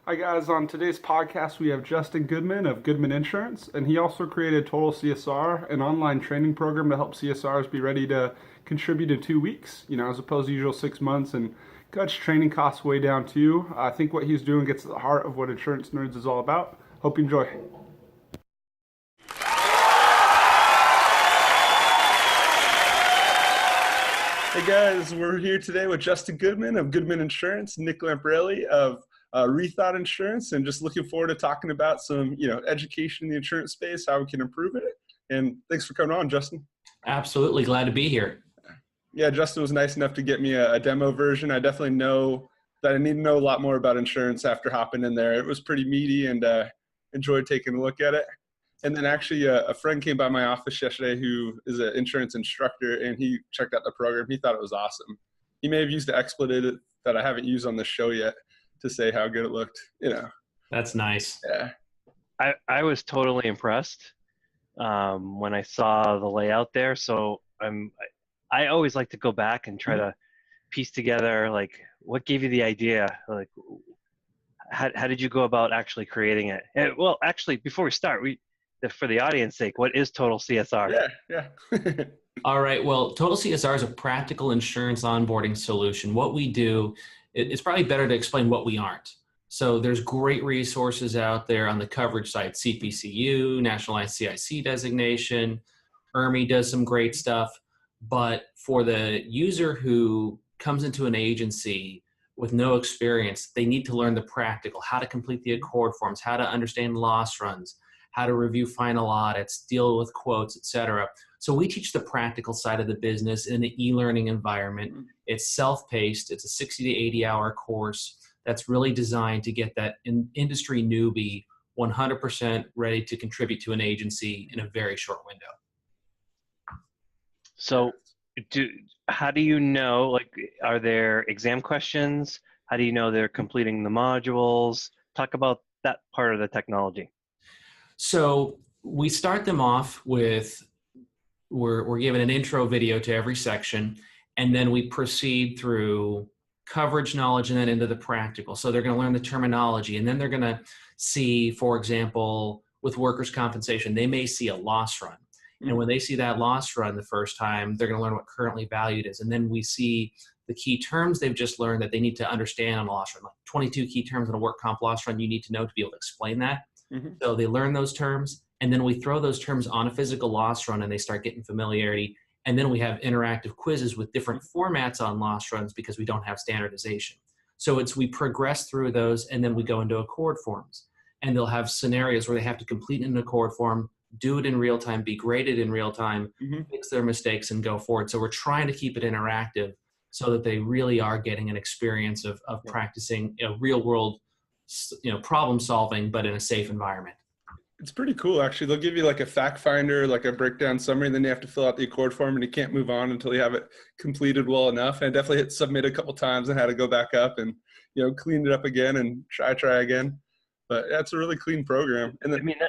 Hi guys, on today's podcast we have Justin Goodman of Goodman Insurance, and he also created Total CSR, an online training program to help CSRs be ready to contribute in 2 weeks, as opposed to usual 6 months, and cuts training costs way down too. I think what he's doing gets to the heart of what Insurance Nerds is all about. Hope you enjoy. Hey guys, we're here today with Justin Goodman of Goodman Insurance, Nick Lamparelli of IThe Insurance, and just looking forward to talking about some, education in the insurance space, how we can improve it. And thanks for coming on, Justin. Absolutely. Glad to be here. Yeah, Justin was nice enough to get me a demo version. I definitely know that I need to know a lot more about insurance after hopping in there. It was pretty meaty and enjoyed taking a look at it. And then actually a friend came by my office yesterday who is an insurance instructor, and he checked out the program. He thought it was awesome. He may have used the expletive that I haven't used on this show yet to say how good it looked, That's nice. Yeah. I was totally impressed when I saw the layout there. So I always like to go back and try to piece together, like, what gave you the idea? Like, how did you go about actually creating it? And, well, actually, before we start, for the audience sake, what is Total CSR? Yeah. All right. Well, Total CSR is a practical insurance onboarding solution. What we do, it's probably better to explain what we aren't. So there's great resources out there on the coverage side, CPCU, National ICIC designation, IRMI does some great stuff. But for the user who comes into an agency with no experience, they need to learn the practical, how to complete the accord forms, how to understand loss runs, how to review final audits, deal with quotes, etc. So we teach the practical side of the business in an e-learning environment. It's self-paced. It's a 60 to 80-hour course that's really designed to get that industry newbie 100% ready to contribute to an agency in a very short window. So how do you know, like, are there exam questions? How do you know they're completing the modules? Talk about that part of the technology. So we start them off with, we're given an intro video to every section, and then we proceed through coverage knowledge and then into the practical. So they're going to learn the terminology, and then they're going to see, for example, with workers' compensation, they may see a loss run. And when they see that loss run the first time, they're going to learn what currently valued is. And then we see the key terms they've just learned that they need to understand on a loss run, like 22 key terms in a work comp loss run you need to know to be able to explain that. So they learn those terms, and then we throw those terms on a physical loss run and they start getting familiarity. And then we have interactive quizzes with different formats on loss runs because we don't have standardization. So we progress through those, and then we go into accord forms. And they'll have scenarios where they have to complete an accord form, do it in real time, be graded in real time, fix their mistakes, and go forward. So we're trying to keep it interactive so that they really are getting an experience of practicing real world problem solving, but in a safe environment. It's pretty cool, actually. They'll give you like a fact finder, like a breakdown summary, and then you have to fill out the accord form, and you can't move on until you have it completed well enough. And I definitely hit submit a couple times and had to go back up and clean it up again and try again. But yeah, it's a really clean program. And then, I mean,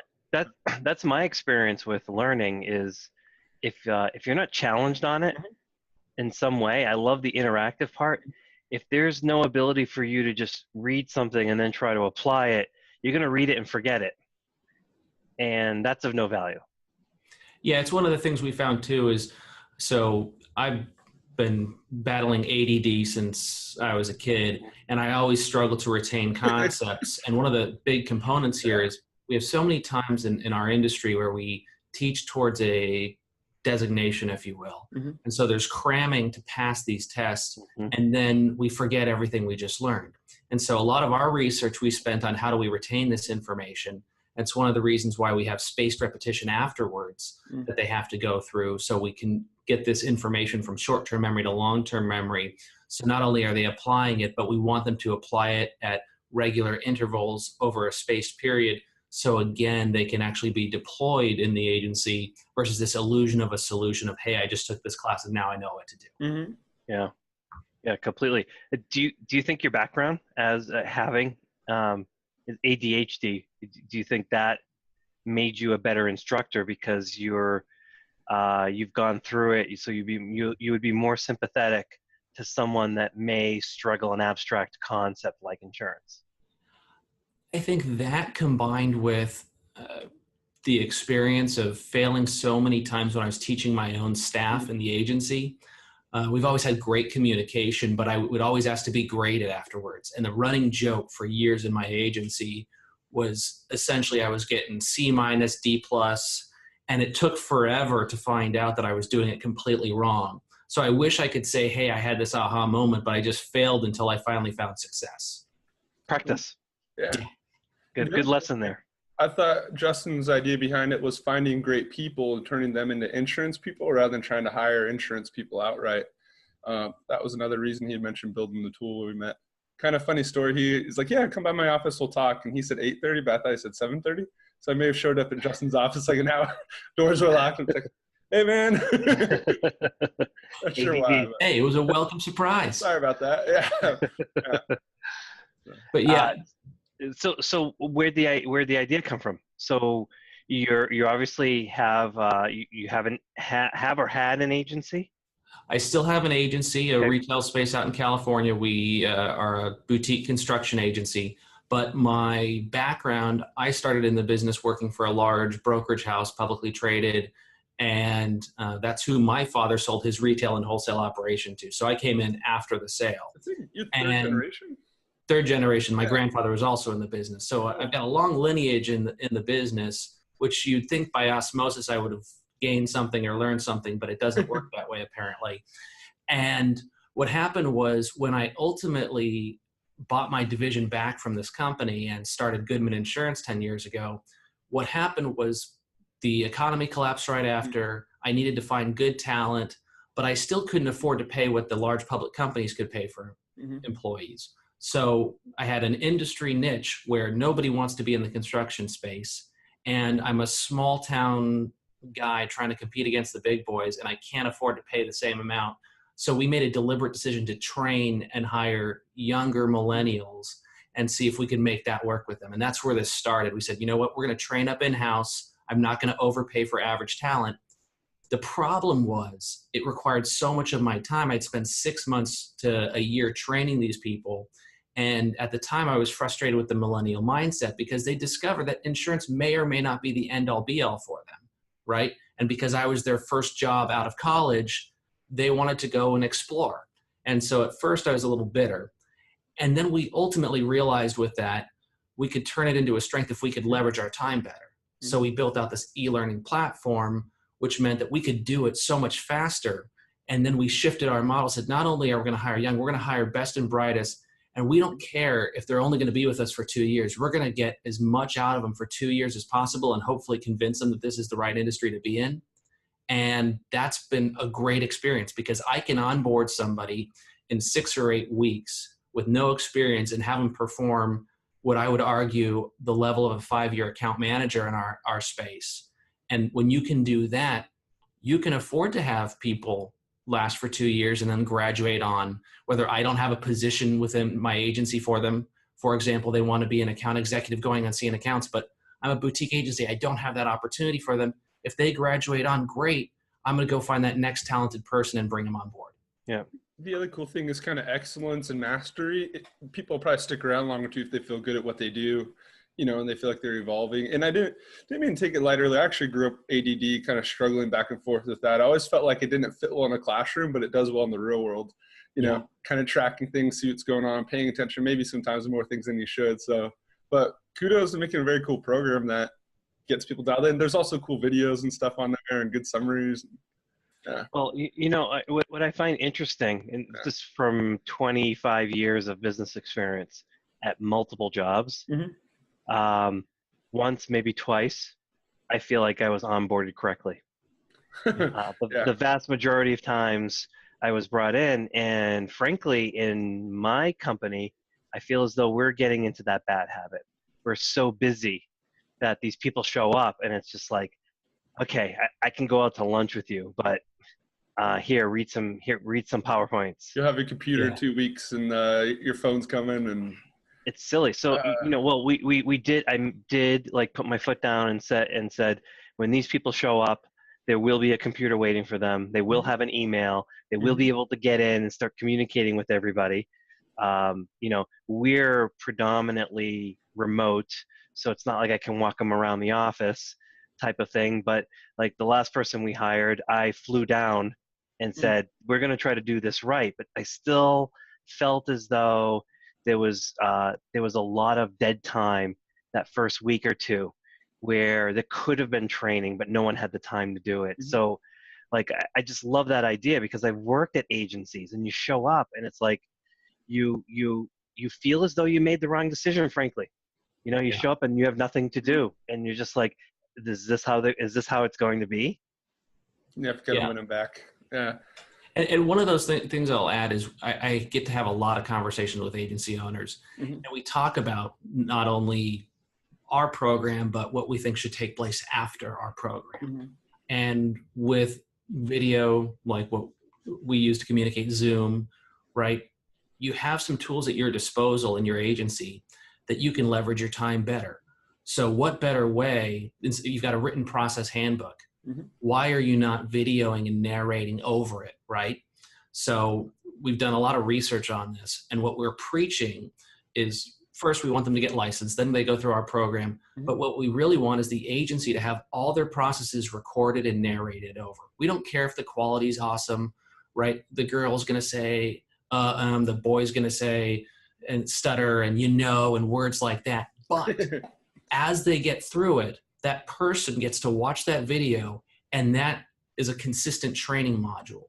that's my experience with learning is if you're not challenged on it in some way, I love the interactive part. If there's no ability for you to just read something and then try to apply it, you're going to read it and forget it. And that's of no value. Yeah, it's one of the things we found too is, so I've been battling ADD since I was a kid, and I always struggle to retain concepts. And one of the big components here is we have so many times in our industry where we teach towards a designation, if you will. And so there's cramming to pass these tests, and then we forget everything we just learned. And so a lot of our research we spent on how do we retain this information. It's one of the reasons why we have spaced repetition afterwards that they have to go through, so we can get this information from short-term memory to long-term memory. So not only are they applying it, but we want them to apply it at regular intervals over a spaced period. So again, they can actually be deployed in the agency versus this illusion of a solution of, hey, I just took this class and now I know what to do. Yeah, completely. Do you think your background as having ADHD, do you think that made you a better instructor because you've gone through it, so you would be more sympathetic to someone that may struggle an abstract concept like insurance? I think that combined with the experience of failing so many times when I was teaching my own staff in the agency. We've always had great communication, but I would always ask to be graded afterwards. And the running joke for years in my agency was essentially I was getting C-, D+, and it took forever to find out that I was doing it completely wrong. So I wish I could say, hey, I had this aha moment, but I just failed until I finally found success. Practice. Yeah. Good lesson there. I thought Justin's idea behind it was finding great people and turning them into insurance people rather than trying to hire insurance people outright. That was another reason he had mentioned building the tool when we met. Kind of funny story. He's like, yeah, come by my office, we'll talk. And he said 8:30, but I thought he said 7:30. So I may have showed up at Justin's office like an hour. Doors were locked. I'm like, hey, man. Not sure why. But hey, it was a welcome surprise. sorry about that. Yeah. But yeah. So where'd the idea come from? So you obviously have you haven't have or had an agency? I still have an agency, a retail space out in California. We are a boutique construction agency. But my background, I started in the business working for a large brokerage house, publicly traded, and that's who my father sold his retail and wholesale operation to. So I came in after the sale. I think you're third generation? Third generation. My grandfather was also in the business. So I've got a long lineage in the business, which you'd think by osmosis I would have gained something or learned something, but it doesn't work that way apparently. And what happened was when I ultimately bought my division back from this company and started Goodman Insurance 10 years ago, what happened was the economy collapsed right after. I needed to find good talent, but I still couldn't afford to pay what the large public companies could pay for employees. So I had an industry niche where nobody wants to be in the construction space. And I'm a small town guy trying to compete against the big boys, and I can't afford to pay the same amount. So we made a deliberate decision to train and hire younger millennials and see if we could make that work with them. And that's where this started. We said, you know what, we're going to train up in-house. I'm not going to overpay for average talent. The problem was it required so much of my time. I'd spend 6 months to a year training these people. And at the time I was frustrated with the millennial mindset because they discovered that insurance may or may not be the end all be all for them, right? And because I was their first job out of college, they wanted to go and explore. And so at first I was a little bitter. And then we ultimately realized with that, we could turn it into a strength if we could leverage our time better. So we built out this e-learning platform, which meant that we could do it so much faster. And then we shifted our model, said not only are we going to hire young, we're going to hire best and brightest. And we don't care if they're only going to be with us for 2 years. We're going to get as much out of them for 2 years as possible and hopefully convince them that this is the right industry to be in. And that's been a great experience because I can onboard somebody in 6 or 8 weeks with no experience and have them perform what I would argue the level of a 5-year account manager in our space. And when you can do that, you can afford to have people last for 2 years and then graduate on, whether I don't have a position within my agency for them. For example, they want to be an account executive going on seeing accounts, but I'm a boutique agency. I don't have that opportunity for them. If they graduate on, great. I'm going to go find that next talented person and bring them on board. Yeah. The other cool thing is kind of excellence and mastery. People probably stick around longer too if they feel good at what they do, and they feel like they're evolving. And I didn't mean to take it light earlier. I actually grew up ADD, kind of struggling back and forth with that. I always felt like it didn't fit well in a classroom, but it does well in the real world. Kind of tracking things, see what's going on, paying attention, maybe sometimes more things than you should. So, but kudos to making a very cool program that gets people dialed in. There's also cool videos and stuff on there and good summaries. Yeah. Well, what I find interesting, and just from 25 years of business experience at multiple jobs, once, maybe twice, I feel like I was onboarded correctly. The vast majority of times I was brought in, and frankly, in my company, I feel as though we're getting into that bad habit. We're so busy that these people show up, and it's just like, okay, I can go out to lunch with you, but read some PowerPoints. You'll have a computer in 2 weeks, and your phone's coming, and it's silly. So I did like put my foot down and said, when these people show up, there will be a computer waiting for them. They will have an email. They will be able to get in and start communicating with everybody. we're predominantly remote, so it's not like I can walk them around the office type of thing. But like the last person we hired, I flew down and said, we're going to try to do this right. But I still felt as though there was a lot of dead time that first week or two where there could have been training, but no one had the time to do it. So like, I just love that idea, because I've worked at agencies and you show up and it's like, you feel as though you made the wrong decision, frankly. You show up and you have nothing to do and you're just like, is this how it's going to be? You have to win them back. Yeah. And one of those things I'll add is I get to have a lot of conversations with agency owners, and we talk about not only our program, but what we think should take place after our program. And with video, like what we use to communicate, Zoom, right? You have some tools at your disposal in your agency that you can leverage your time better. So what better way, you've got a written process handbook. Why are you not videoing and narrating over it, right? So we've done a lot of research on this, and what we're preaching is, first, we want them to get licensed, then they go through our program. But what we really want is the agency to have all their processes recorded and narrated over. We don't care if the quality's awesome, right? The girl's going to say, the boy's going to say, and stutter, and and words like that. But as they get through it, that person gets to watch that video, and that is a consistent training module.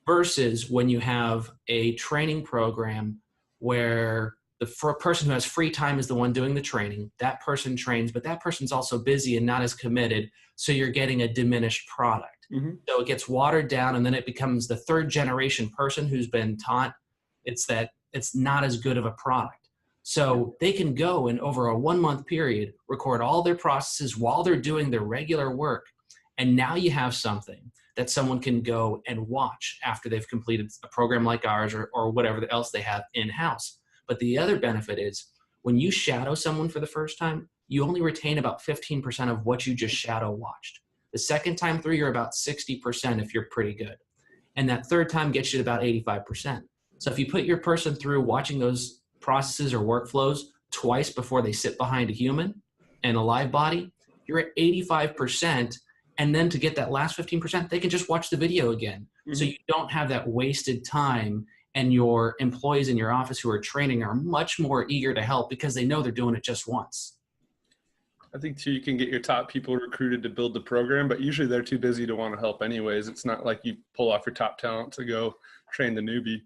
Versus when you have a training program where the person who has free time is the one doing the training. That person trains, but that person's also busy and not as committed, so you're getting a diminished product. So it gets watered down, and then it becomes the third generation person who's been taught it's not as good of a product. So they can go and over a 1 month period, record all their processes while they're doing their regular work. And now you have something that someone can go and watch after they've completed a program like ours or whatever else they have in-house. But the other benefit is when you shadow someone for the first time, you only retain about 15% of what you just shadow watched. The second time through, you're about 60% if you're pretty good. And that third time gets you to about 85%. So if you put your person through watching those processes or workflows twice before they sit behind a human and a live body, you're at 85%. And then to get that last 15%, they can just watch the video again. So you don't have that wasted time, and your employees in your office who are training are much more eager to help because they know they're doing it just once. I think too, you can get your top people recruited to build the program, but usually they're too busy to want to help anyways. It's not like you pull off your top talent to go train the newbie.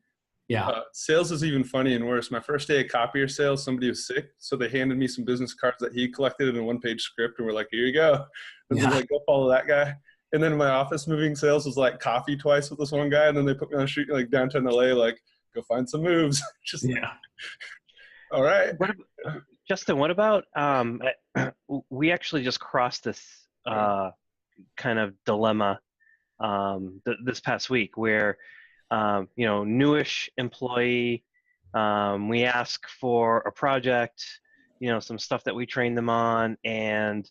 Yeah. Sales is even funny and worse. My first day of copier sales, somebody was sick, so they handed me some business cards that he collected in a one-page script, and we're like, here you go. And they're like, go follow that guy. And then my office moving sales was like coffee twice with this one guy, and then they put me on the street like downtown LA, like, go find some moves. Just all right. Justin, what about we actually just crossed this kind of dilemma this past week where newish employee, we ask for a project, some stuff that we train them on, and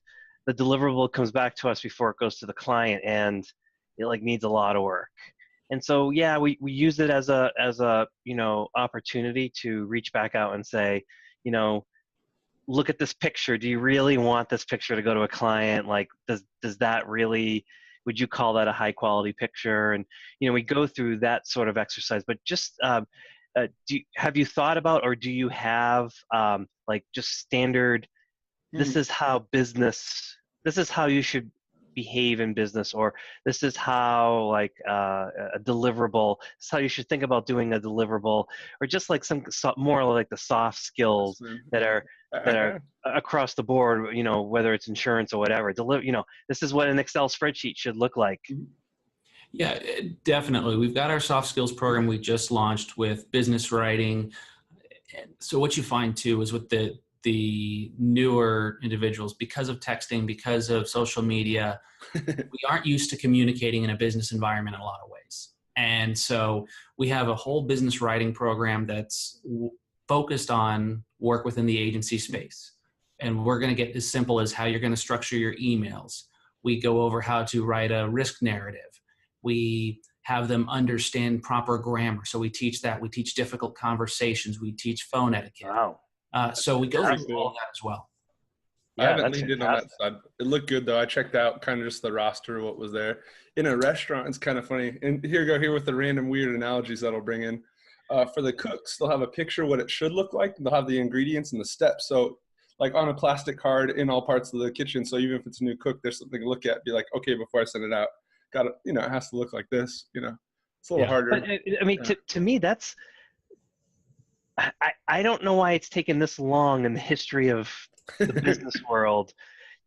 the deliverable comes back to us before it goes to the client, and it like needs a lot of work. And so, we use it as a opportunity to reach back out and say, look at this picture. Do you really want this picture to go to a client? Like, does that really, would you call that a high quality picture? And, we go through that sort of exercise, but just, have you thought about, or do you have like just standard, this is how you should behave in business, or this is how like a deliverable, this is how you should think about doing a deliverable, or just like some more like the soft skills that are across the board, whether it's insurance or whatever, this is what an Excel spreadsheet should look like. Yeah, definitely. We've got our soft skills program we just launched with business writing. So what you find too is with the newer individuals, because of texting, because of social media, we aren't used to communicating in a business environment in a lot of ways. And so we have a whole business writing program that's focused on work within the agency space. And we're going to get as simple as how you're going to structure your emails. We go over how to write a risk narrative. We have them understand proper grammar. So we teach that. We teach difficult conversations. We teach phone etiquette. Wow. So we go through all of that as well. I Yeah, haven't that's leaned in on that fantastic. side. It looked good though. I checked out kind of just the roster, what was there. In a restaurant, it's kind of funny. And here with the random weird analogies that'll bring in. For the cooks, they'll have a picture what it should look like. They'll have the ingredients and the steps. So like on a plastic card in all parts of the kitchen. So even if it's a new cook, there's something to look at. Be like, okay, before I send it out, got to, it has to look like this. It's a little harder. But I mean, to me, that's, I don't know why it's taken this long in the history of the business world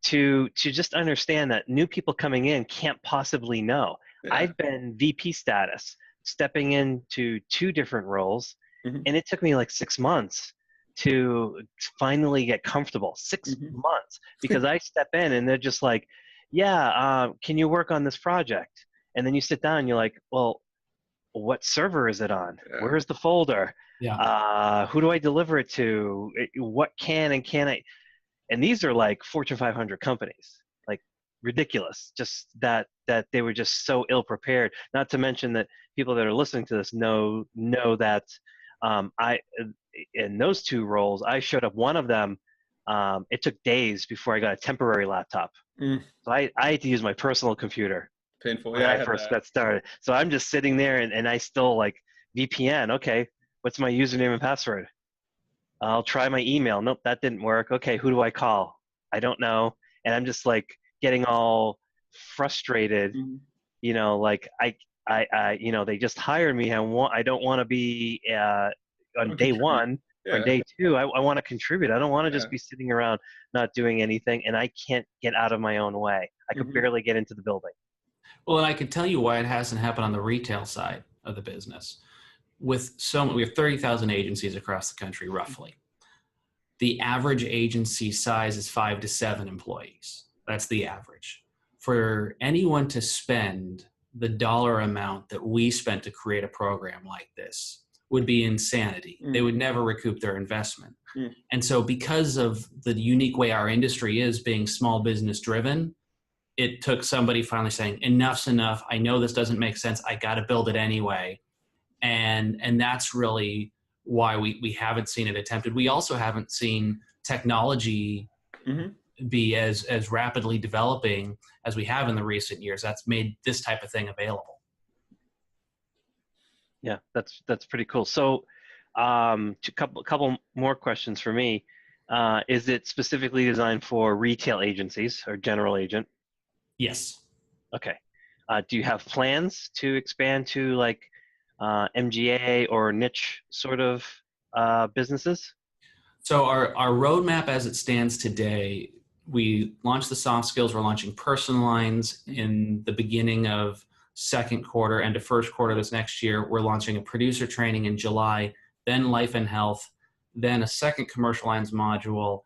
to just understand that new people coming in can't possibly know. Yeah. I've been VP status, stepping into 2 different roles, and it took me like 6 months to finally get comfortable. 6 months, because I step in and they're just like, yeah, can you work on this project? And then you sit down and you're like, well, what server is it on? Yeah. Where's the folder? Yeah. Who do I deliver it to? What can and can't I? And these are like Fortune 500 companies, like ridiculous. Just that they were just so ill prepared. Not to mention that people that are listening to this know that I, in those 2 roles, I showed up. One of them, it took days before I got a temporary laptop. So I had to use my personal computer. Painful. When I first got started. So I'm just sitting there and I still like VPN. Okay, what's my username and password? I'll try my email. Nope, that didn't work. Okay, who do I call? I don't know. And I'm just like getting all frustrated. Like I they just hired me. I don't want to be on day 1 or day 2. I want to contribute. I don't want to just be sitting around not doing anything, and I can't get out of my own way. I could barely get into the building. Well, and I can tell you why it hasn't happened on the retail side of the business. We have 30,000 agencies across the country, roughly. The average agency size is 5 to 7 employees. That's the average. For anyone to spend the dollar amount that we spent to create a program like this would be insanity. They would never recoup their investment. And so because of the unique way our industry is, being small business driven, it took somebody finally saying, enough's enough. I know this doesn't make sense. I got to build it anyway. And that's really why we haven't seen it attempted. We also haven't seen technology be as rapidly developing as we have in the recent years. That's made this type of thing available. Yeah, that's pretty cool. So a couple more questions for me. Is it specifically designed for retail agencies or general agent? Yes. Okay. Do you have plans to expand to like MGA or niche sort of businesses? So our roadmap as it stands today, we launched the soft skills. We're launching personal lines in the beginning of second quarter and to first quarter this next year. We're launching a producer training in July, then life and health, then a second commercial lines module,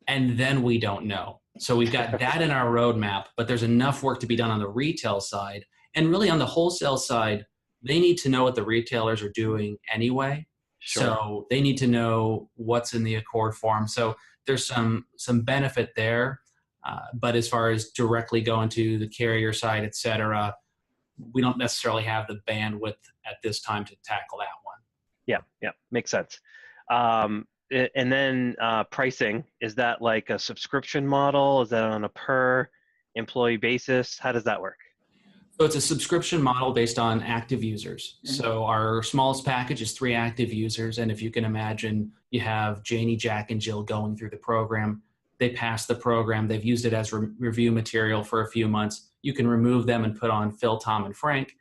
and then we don't know. So we've got that in our roadmap, but there's enough work to be done on the retail side. And really on the wholesale side, they need to know what the retailers are doing anyway. Sure. So they need to know what's in the Accord form. So there's some benefit there. But as far as directly going to the carrier side, et cetera, we don't necessarily have the bandwidth at this time to tackle that one. Yeah, makes sense. And then pricing, is that like a subscription model? Is that on a per employee basis? How does that work? So it's a subscription model based on active users. So our smallest package is 3 active users. And if you can imagine, you have Janie, Jack, and Jill going through the program. They pass the program. They've used it as review material for a few months. You can remove them and put on Phil, Tom, and Frank.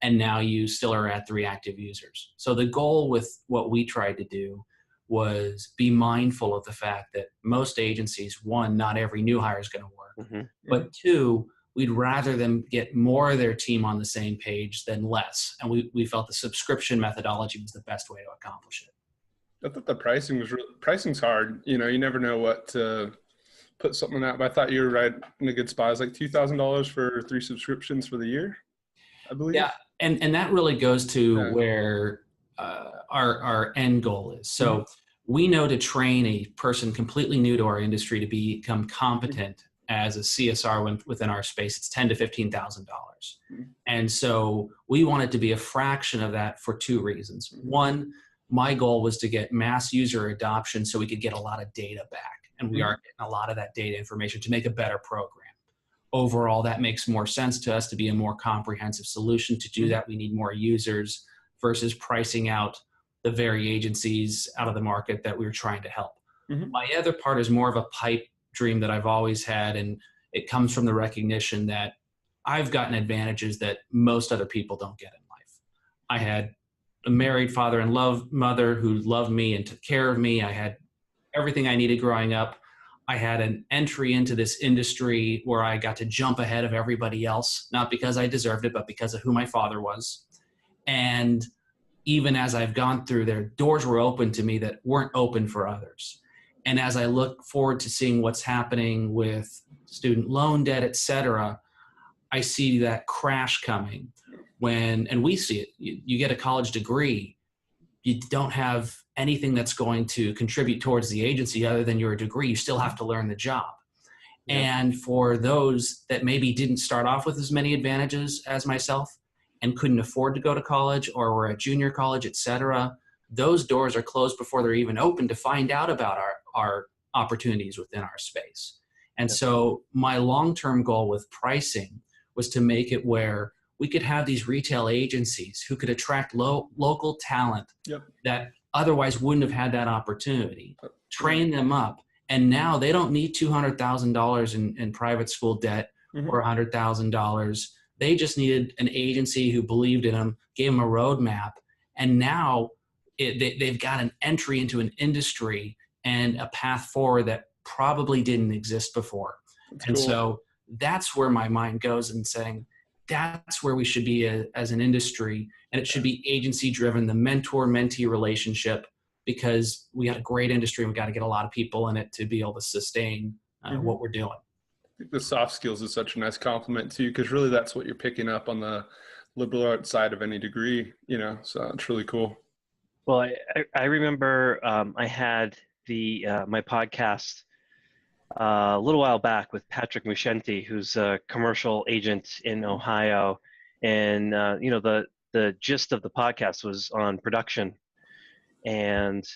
And now you still are at 3 active users. So the goal with what we tried to do was be mindful of the fact that most agencies, 1, not every new hire is going to work, but 2, we'd rather them get more of their team on the same page than less. And we felt the subscription methodology was the best way to accomplish it. I thought the pricing's hard. You never know what to put something out, but I thought you were right in a good spot. It's like $2,000 for 3 subscriptions for the year, I believe. Yeah. And that really goes to where our end goal is. So we know to train a person completely new to our industry to become competent as a CSR within our space. It's $10,000 to $15,000. And so we wanted to be a fraction of that for two reasons. One, my goal was to get mass user adoption so we could get a lot of data back. And we are getting a lot of that data information to make a better program. Overall, that makes more sense to us to be a more comprehensive solution. To do that, we need more users versus pricing out the very agencies out of the market that we were trying to help. My other part is more of a pipe dream that I've always had, and it comes from the recognition that I've gotten advantages that most other people don't get in life. I had a married father and mother who loved me and took care of me. I had everything I needed growing up. I had an entry into this industry where I got to jump ahead of everybody else, not because I deserved it, but because of who my father was. And even as I've gone through there, doors were open to me that weren't open for others. And as I look forward to seeing what's happening with student loan debt, et cetera, I see that crash coming and we see it. You get a college degree, you don't have anything that's going to contribute towards the agency other than your degree. You still have to learn the job. Yeah. And for those that maybe didn't start off with as many advantages as myself and couldn't afford to go to college or were at junior college, et cetera, those doors are closed before they're even open to find out about our opportunities within our space. And so my long-term goal with pricing was to make it where we could have these retail agencies who could attract local talent that otherwise wouldn't have had that opportunity, train them up, and now they don't need $200,000 in private school debt or $100,000. They just needed an agency who believed in them, gave them a roadmap, and now they've got an entry into an industry and a path forward that probably didn't exist before. That's cool. So that's where my mind goes in saying, that's where we should be as an industry, and it should be agency driven, the mentor-mentee relationship, because we got a great industry and we got to get a lot of people in it to be able to sustain what we're doing. I think the soft skills is such a nice compliment too, because really that's what you're picking up on the liberal arts side of any degree, so it's really cool. Well, I remember I had my podcast a little while back with Patrick Muscienti, who's a commercial agent in Ohio, and the gist of the podcast was on production, and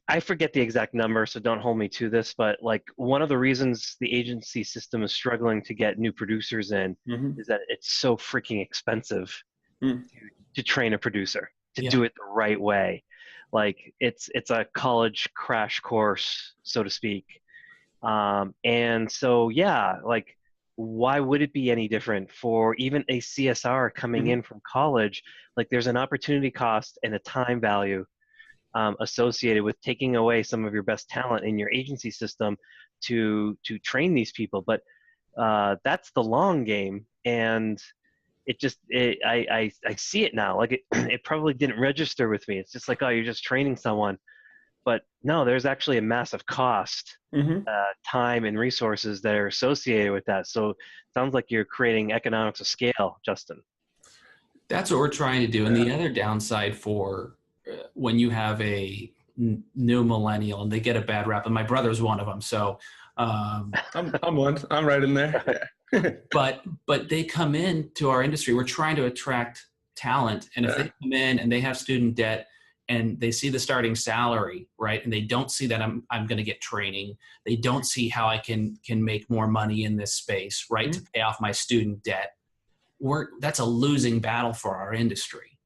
I forget the exact number, so don't hold me to this, but like one of the reasons the agency system is struggling to get new producers in is that it's so freaking expensive to train a producer to do it the right way. Like it's a college crash course, so to speak. And so, like, why would it be any different for even a CSR coming in from college? Like there's an opportunity cost and a time value associated with taking away some of your best talent in your agency system to train these people. But that's the long game. And I see it now. Like it probably didn't register with me. It's just like, oh, you're just training someone. But no, there's actually a massive cost, time and resources that are associated with that. So it sounds like you're creating economics of scale, Justin. That's what we're trying to do. And the other downside for when you have a new millennial and they get a bad rap, and my brother's one of them. So I'm one. I'm right in there. but they come into our industry. We're trying to attract talent. And if they come in and they have student debt, and they see the starting salary, right? And they don't see that I'm going to get training. They don't see how I can make more money in this space, right? To pay off my student debt. That's a losing battle for our industry.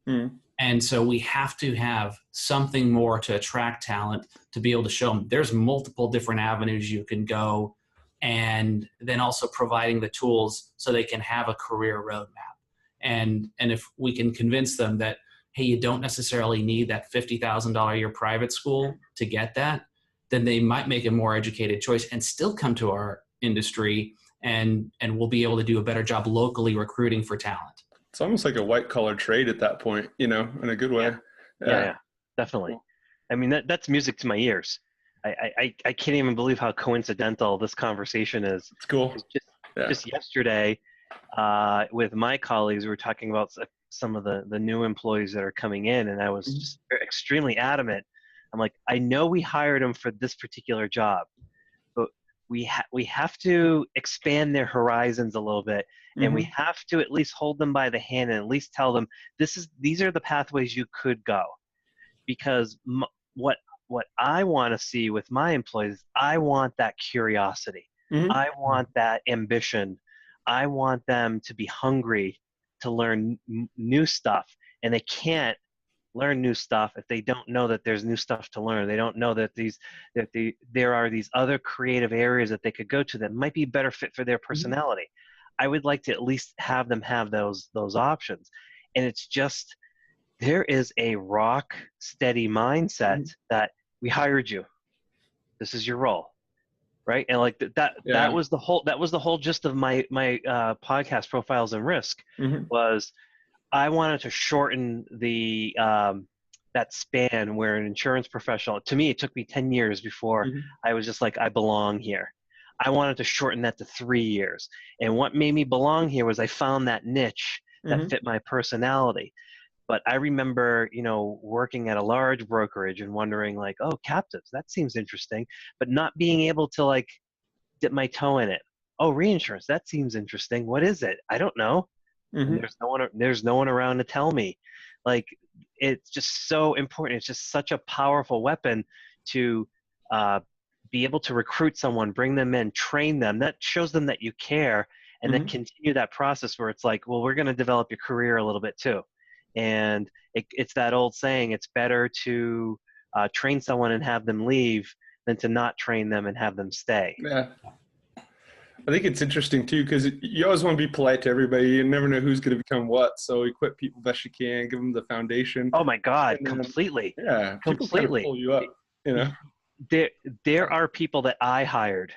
And so we have to have something more to attract talent, to be able to show them there's multiple different avenues you can go, and then also providing the tools so they can have a career roadmap. And if we can convince them that, hey, you don't necessarily need that $50,000 a year private school to get that, then they might make a more educated choice and still come to our industry, and we'll be able to do a better job locally recruiting for talent. It's almost like a white collar trade at that point, in a good way. Yeah, definitely. I mean, that's music to my ears. I can't even believe how coincidental this conversation is. It's cool. Just yesterday, with my colleagues, we were talking about some of the new employees that are coming in, and I was just extremely adamant. I'm like, I know we hired them for this particular job, but we have to expand their horizons a little bit, and we have to at least hold them by the hand and at least tell them these are the pathways you could go. Because what I want to see with my employees, I want that curiosity. I want that ambition. I want them to be hungry to learn new stuff, and they can't learn new stuff if they don't know that there's new stuff to learn. They don't know that there are these other creative areas that they could go to that might be a better fit for their personality. I would like to at least have them have those options. And it's just, there is a rock steady mindset that we hired you. This is your role. Right. And like that was the whole gist of my podcast, Profiles and Risk, was I wanted to shorten the that span where an insurance professional, to me, it took me 10 years before I was just like, I belong here. I wanted to shorten that to 3 years. And what made me belong here was I found that niche that fit my personality. But I remember, working at a large brokerage and wondering like, oh, captives, that seems interesting, but not being able to like dip my toe in it. Oh, reinsurance, that seems interesting. What is it? I don't know. There's no one around to tell me. Like, it's just so important. It's just such a powerful weapon to be able to recruit someone, bring them in, train them. That shows them that you care, and then continue that process where it's like, well, we're going to develop your career a little bit too. And it's that old saying, it's better to train someone and have them leave than to not train them and have them stay. Yeah. I think it's interesting too, because you always want to be polite to everybody. You never know who's going to become what. So equip people best you can, give them the foundation. Oh my God, completely. Yeah, people kind of pull you up. There are people that I hired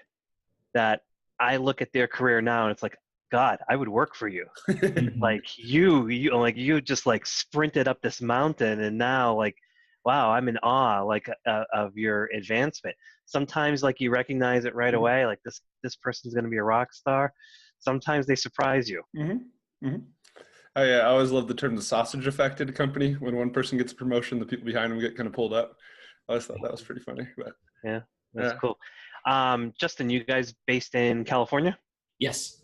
that I look at their career now and it's like, God, I would work for you. Like you just like sprinted up this mountain, and now like, wow, I'm in awe like of your advancement. Sometimes like you recognize it right away, like this person's going to be a rock star. Sometimes they surprise you. Oh yeah, I always love the term the sausage effect at a company. When one person gets a promotion, the people behind them get kind of pulled up. I always thought that was pretty funny. But yeah, that's cool. Justin, you guys based in California? Yes.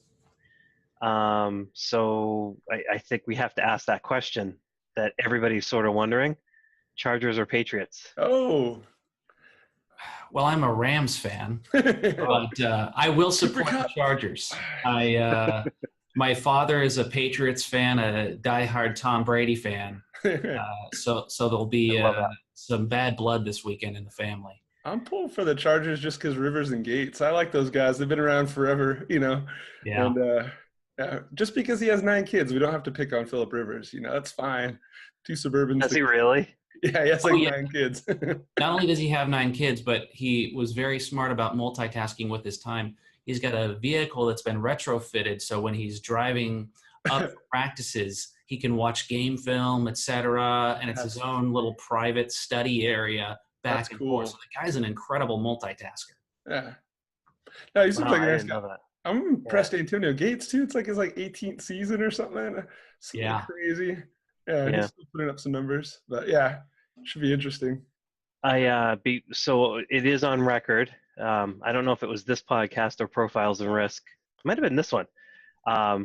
So I think we have to ask that question that everybody's sort of wondering: Chargers or Patriots? Oh. Well, I'm a Rams fan, but I will support the Chargers. My father is a Patriots fan, a diehard Tom Brady fan. So there'll be some bad blood this weekend in the family. I'm pulling for the Chargers just because Rivers and Gates. I like those guys. They've been around forever, Yeah. And just because he has 9 kids, we don't have to pick on Phillip Rivers. That's fine. 2 Suburbans. Does he really? Yeah, he has 9 kids. Not only does he have 9 kids, but he was very smart about multitasking with his time. He's got a vehicle that's been retrofitted, so when he's driving up practices, he can watch game film, etc. And it's his own little private study area back and forth. So the guy's an incredible multitasker. Yeah. No, he seems like a nice guy. That. I'm impressed. Antonio Gates too. It's like his 18th season or something. Crazy. Yeah, he's still putting up some numbers, but should be interesting. So it is on record. I don't know if it was this podcast or Profiles and Risk. It might have been this one.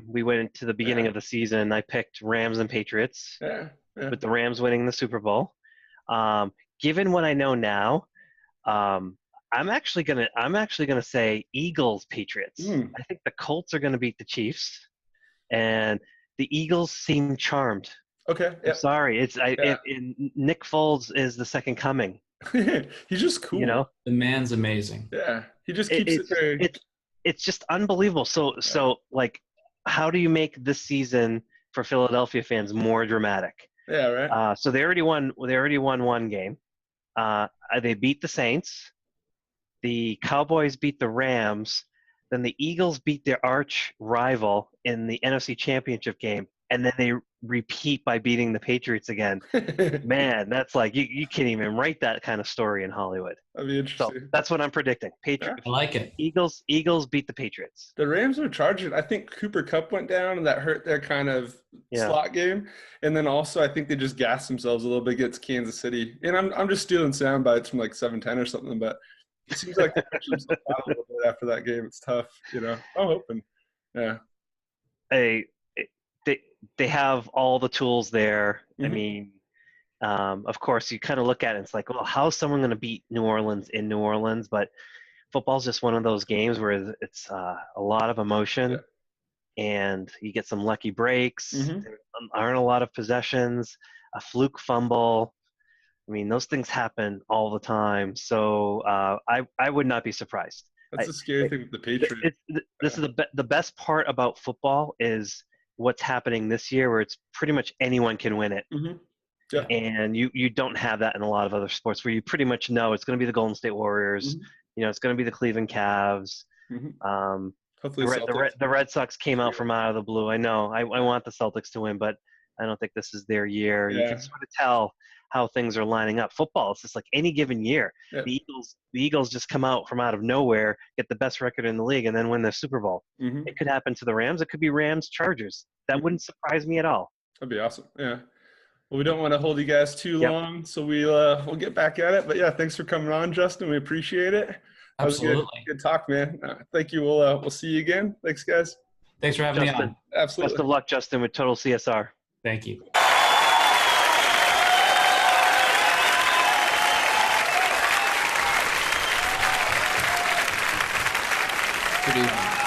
We went to the beginning of the season. I picked Rams and Patriots, with the Rams winning the Super Bowl. Given what I know now, I'm actually gonna say Eagles Patriots. I think the Colts are gonna beat the Chiefs, and the Eagles seem charmed. Okay. I'm sorry. Nick Foles is the second coming. He's just cool. The man's amazing. Yeah. He just keeps it very. It's just unbelievable. So like, how do you make this season for Philadelphia fans more dramatic? Yeah. Right. So they already won 1 game. They beat the Saints. The Cowboys beat the Rams. Then the Eagles beat their arch rival in the NFC Championship game. And then they repeat by beating the Patriots again. Man, that's like, you can't even write that kind of story in Hollywood. That'd be interesting. So that's what I'm predicting. Patriots. I like it. Eagles beat the Patriots. The Rams are Chargers. I think Cooper Kupp went down, and that hurt their kind of slot game. And then also, I think they just gassed themselves a little bit against Kansas City. And I'm just stealing sound bites from like 7-10 or something, but It seems like they pushed themselves out a little bit after that game. It's tough, you know. I'm hoping. Yeah. They have all the tools there. I Mhm. mean, of course, you kind of look at it, it's like, well, how's someone going to beat New Orleans in New Orleans? But football's just one of those games where it's a lot of emotion, and you get some lucky breaks. Mhm. There aren't a lot of possessions, a fluke fumble. I mean, those things happen all the time. So I would not be surprised. That's the scary thing with the Patriots. This is the best part about football is what's happening this year, where it's pretty much anyone can win it. Mhm. Yeah. And you don't have that in a lot of other sports, where you pretty much know it's going to be the Golden State Warriors. Mhm. You know, it's going to be the Cleveland Cavs. Mhm. Hopefully The Red Sox came out from out of the blue. I know. I want the Celtics to win, but I don't think this is their year. Yeah. You can sort of tell how things are lining up. Football, it's just like any given year. Yeah. The Eagles just come out from out of nowhere, get the best record in the league, and then win the Super Bowl. Mhm. It could happen to the Rams. It could be Rams Chargers. That wouldn't surprise me at all. That'd be awesome. Yeah. Well, we don't want to hold you guys too Yep. long, so we'll get back at it. But yeah, thanks for coming on, Justin. We appreciate it. That was Absolutely. good talk, man. Thank you. We'll see you again. Thanks, guys. Thanks for having me Justin, on. Absolutely. best of luck, Justin, with Total CSR. Thank you. Good evening.